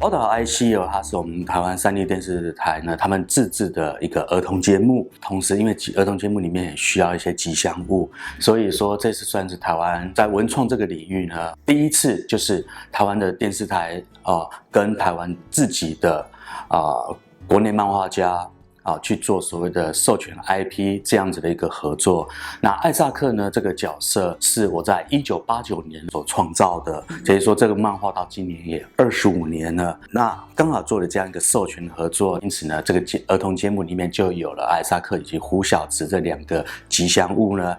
宝岛 IC 哦，它是我们台湾3立电视台呢，他们自制的一个儿童节目。同时，因为儿童节目里面也需要一些吉祥物，所以说这次算是台湾在文创这个领域呢，第一次就是台湾的电视台跟台湾自己的国内漫画家。去做所谓的授权 IP 这样子的一个合作。那艾萨克呢，这个角色是我在1989年所创造的，所以说这个漫画到今年也25年了。那刚好做了这样一个授权合作，因此呢，这个儿童节目里面就有了艾萨克以及胡小池这2个吉祥物呢，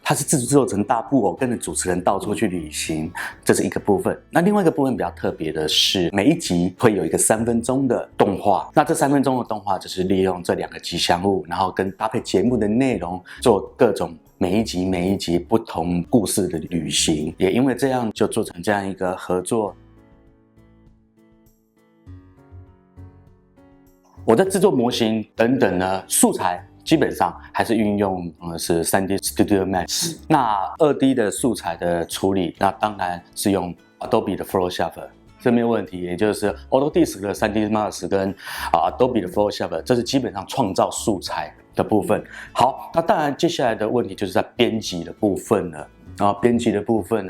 它是制作成大布偶，跟着主持人到处去旅行，这是一个部分。那另外一个部分比较特别的是，每一集会有一个3分钟的动画。那这3分钟的动画就是利用这2个吉祥物，然后跟搭配节目的内容，做各种每一集不同故事的旅行。也因为这样，就做成这样一个合作。我在制作模型等等呢，素材基本上还是运用是 3D Studio Max。那 2D 的素材的处理，那当然是用 Adobe 的 Photoshop， 这没有问题。也就是 Autodesk 的 3D Max 跟Adobe 的 Photoshop， 这是基本上创造素材的部分。好，那当然接下来的问题就是在编辑的部分了。那编辑的部分，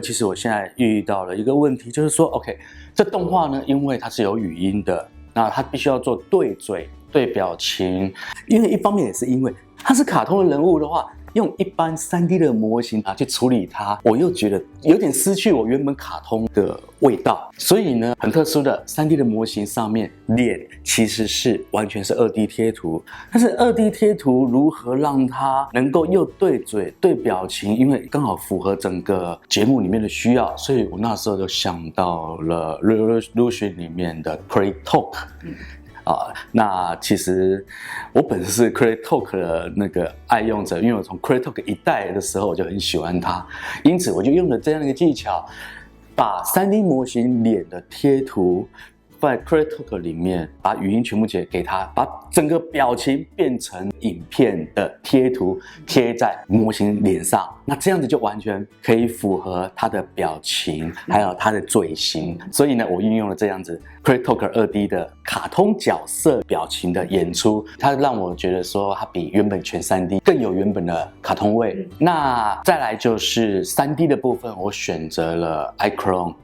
其实我现在遇到了一个问题，就是说 ，OK， 这动画呢，因为它是有语音的。那他必须要做对嘴、对表情，因为一方面也是因为他是卡通的人物的话，用一般3D 的模型去处理它，我又觉得有点失去我原本卡通的味道。所以呢，很特殊的3D 的模型上面脸其实是完全是2D 贴图，但是2D 贴图如何让它能够又对嘴、对表情，因为刚好符合整个节目里面的需要，所以我那时候就想到了 Revolution 里面的 CreateTalk。那其实我本身是 CreateTalk 的那个爱用者，因为我从 CreateTalk 一代的时候我就很喜欢它，因此我就用了这样一个技巧，把 3D 模型脸的贴图在 CreateTalk 里面，把语音全部给它，把整个表情变成影片的贴图贴在模型脸上，那这样子就完全可以符合它的表情，还有它的嘴型。所以呢，我运用了这样子 CreateTalk 2D 的卡通角色表情的演出，它让我觉得说它比原本全 3D 更有原本的卡通味。那再来就是 3D 的部分，我选择了 iClone。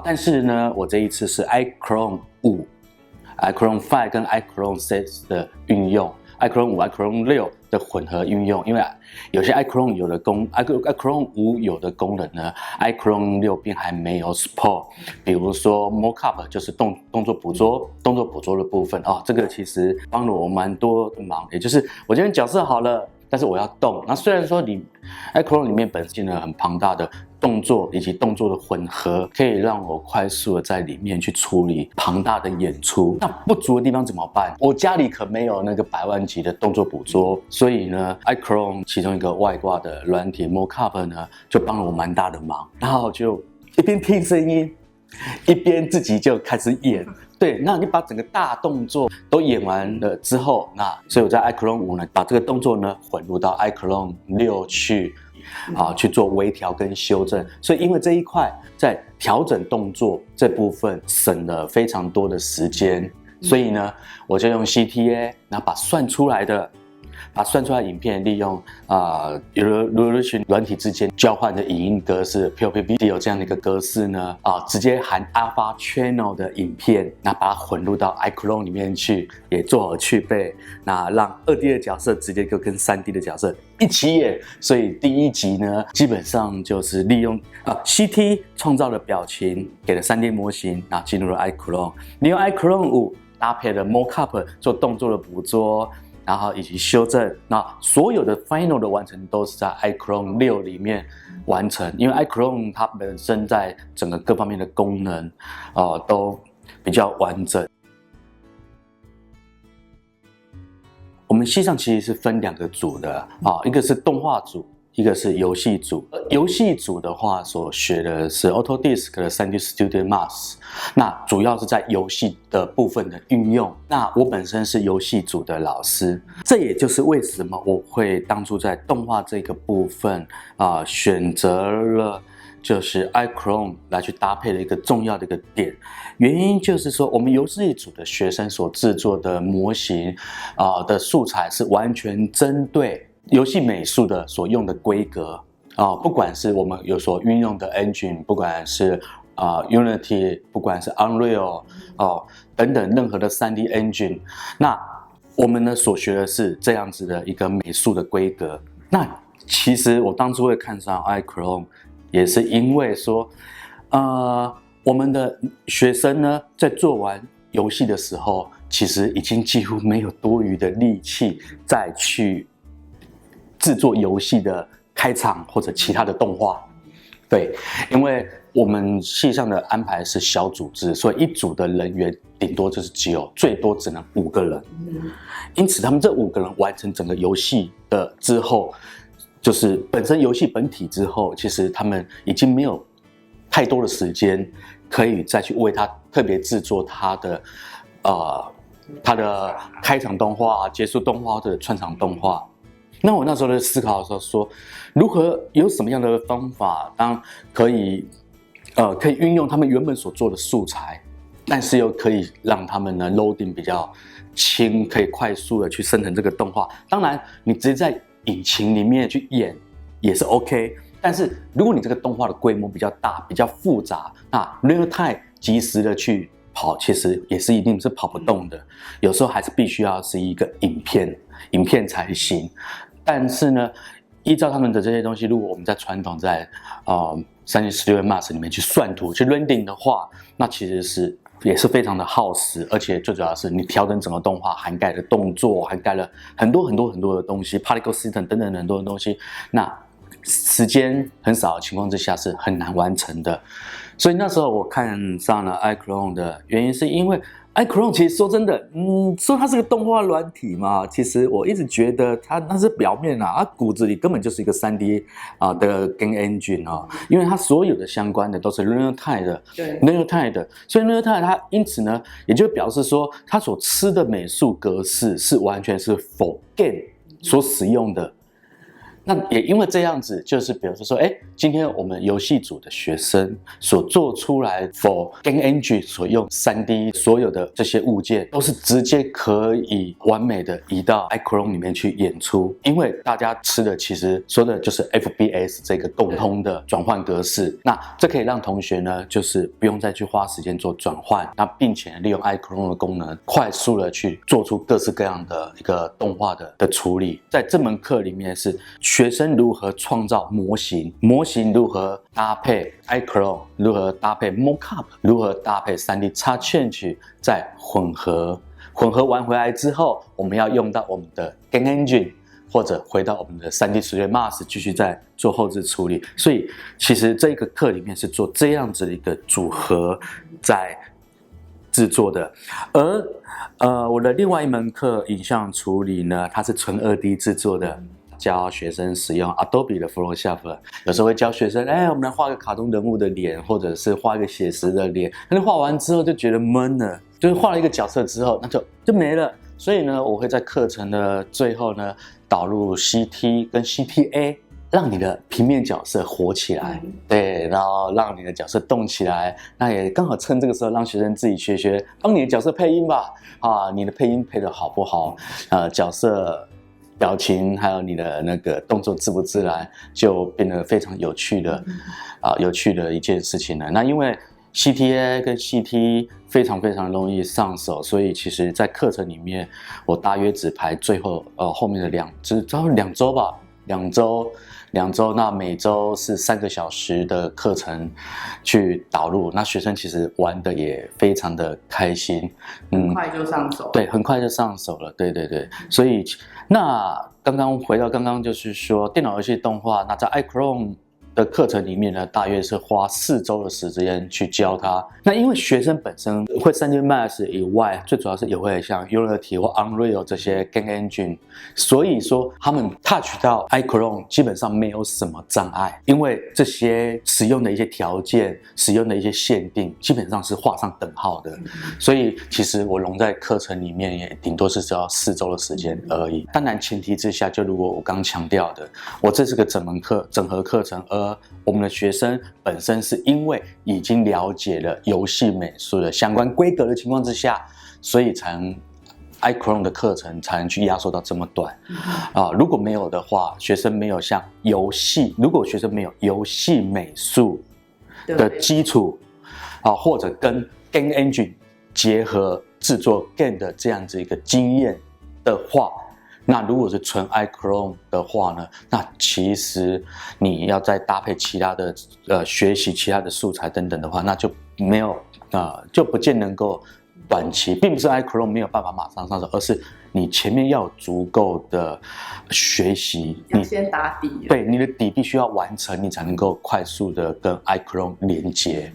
但是呢，我这一次是 iClone 5、iClone 5跟 iClone 6的运用 ，iClone 5、iClone 6的混合运用，因为有些 iClone 有的iClone 5有的功能呢 ，iClone 6并还没有 support， 比如说 Mockup 就是动作捕捉的部分这个其实帮了我蛮多的忙，也就是我今天角色好了。但是我要动，那虽然说iClone 里面本身呢很庞大的动作以及动作的混合，可以让我快速的在里面去处理庞大的演出。那不足的地方怎么办？我家里可没有那个100万级的动作捕捉，所以呢 iClone 其中一个外挂的软体 Mockup 呢，就帮了我蛮大的忙。然后就一边听声音，一边自己就开始演。对，那你把整个大动作都演完了之后，所以我在 iClone 5呢，把这个动作呢混入到 iClone 6去做微调跟修正。所以因为这一块在调整动作这部分省了非常多的时间，所以呢，我就用 CTA， 然后把算出来的影片利用Revolution 软体之间交换的影音格式 POP Video 这样的一个格式呢直接含 Alpha Channel 的影片，那把它混入到 iClone 里面去，也做好去背，那让2D 的角色直接就跟 3D 的角色一起演。所以第1集呢，基本上就是利用CT 创造的表情，给了 3D 模型，然后进入了 iClone， 利用 iClone 5搭配了 Mockup 做动作的捕捉。然后以及修正，那所有的 final 的完成都是在 iClone 6里面完成，因为 iClone 它本身在整个各方面的功能都比较完整。我们系上其实是分2个组的一个是动画组，一个是游戏组。游戏组的话，所学的是 Autodesk 的 3D Studio Max， 那主要是在游戏的部分的运用。那我本身是游戏组的老师，这也就是为什么我会当初在动画这个部分选择了就是 iChrome 来去搭配的一个重要的一个点，原因就是说我们游戏组的学生所制作的模型的素材是完全针对游戏美术的所用的规格不管是我们有所运用的 engine， 不管是Unity， 不管是 Unreal 等等任何的 3D engine， 那我们呢所学的是这样子的一个美术的规格。那其实我当初会看上 iChrome， 也是因为说，我们的学生呢在做完游戏的时候，其实已经几乎没有多余的力气再去制作游戏的开场或者其他的动画。对，因为我们系上的安排是小组制，所以一组的人员顶多就是最多只能5个人。因此他们这5个人完成整个游戏的之后，就是本身游戏本体之后，其实他们已经没有太多的时间可以再去为他特别制作他的开场动画、结束动画或者串场动画。那我那时候在思考的时候说，如何有什么样的方法，可以运用他们原本所做的素材，但是又可以让他们呢 loading 比较轻，可以快速的去生成这个动画。当然，你直接在引擎里面去演也是 OK， 但是如果你这个动画的规模比较大、比较复杂，那 real time 及时的去跑，其实也是一定是跑不动的。有时候还是必须要是一个影片才行。但是呢，依照他们的这些东西，如果我们在传统在3D Studio Max 里面去算图、去 rendering 的话，那其实也是非常的耗时，而且最主要是你调整整个动画，涵盖的动作，涵盖了很多的东西 ，particle system 等等很多的东西，那时间很少的情况之下是很难完成的。所以那时候我看上了 iChrome 的原因，是因为iChrome 其实说真的，说它是个动画软体嘛，其实我一直觉得它那是表面它骨子里根本就是一个 3D 的 game engine 因为它所有的相关的都是 real time 的，对 real time 的，所以 real time 它因此呢，也就表示说它所吃的美术格式是完全是 for game 所使用的。那也因为这样子，就是比如说，今天我们游戏组的学生所做出来 for game engine 所用 3D 所有的这些物件，都是直接可以完美的移到 iChrome 里面去演出。因为大家吃的其实说的就是 FBS 这个共通的转换格式，那这可以让同学呢，就是不用再去花时间做转换，那并且利用 iChrome 的功能，快速的去做出各式各样的一个动画的处理。在这门课里面是学生如何创造模型如何搭配 iChrome， 如何搭配 Mockup， 如何搭配 3D Change， 再混合完回来之后，我们要用到我们的 Game Engine， 或者回到我们的 3D Studio Max 继续再做后置处理。所以其实这个课里面是做这样子的一个组合在制作的。而我的另外一门课影像处理呢，它是纯2D 制作的，教学生使用 Adobe 的 Photoshop， 有时候会教学生，我们来画个卡通人物的脸，或者是画一个写实的脸，但是画完之后就觉得闷了，就是画了一个角色之后，那就没了。所以呢，我会在课程的最后呢，导入 CT 跟 CTA， 让你的平面角色活起来，对，然后让你的角色动起来。那也刚好趁这个时候，让学生自己学，帮你的角色配音吧。你的配音配得好不好？角色表情还有你的那个动作自不自然，就变得非常有趣的一件事情了。那因为 CTA 跟 CT 非常容易上手，所以其实在课程里面，我大约只排最后后面的2周吧，2周，那每周是3个小时的课程去导入，那学生其实玩的也非常的开心，很快就上手，对，很快就上手了，对，所以那回到刚刚就是说电脑游戏动画，那在 iChrome 的课程里面呢，大约是花4周的时间去教他。那因为学生本身会 3D Max 以外，最主要是也会像 Unity 或 Unreal 这些 Game Engine， 所以说他们 touch 到 iChrome 基本上没有什么障碍，因为这些使用的一些条件、使用的一些限定，基本上是画上等号的。所以其实我融在课程里面也顶多是只要4周的时间而已。当然前提之下，就如果我刚强调的，我这是个整合课程，而我们的学生本身是因为已经了解了游戏美术的相关规格的情况之下，所以才能iChron 的课程才能去压缩到这么短如果没有的话，学生没有像如果学生没有游戏美术的基础或者跟 Game Engine 结合制作 Game 的这样子一个经验的话，那如果是纯 iChron 的话呢，那其实你要再搭配其他的学习其他的素材等等的话，那就没有就不见能够短期，并不是 iChron 没有办法马上上手，而是你前面要有足够的学习，你先打底，对，你的底必须要完成，你才能够快速的跟iChron连接。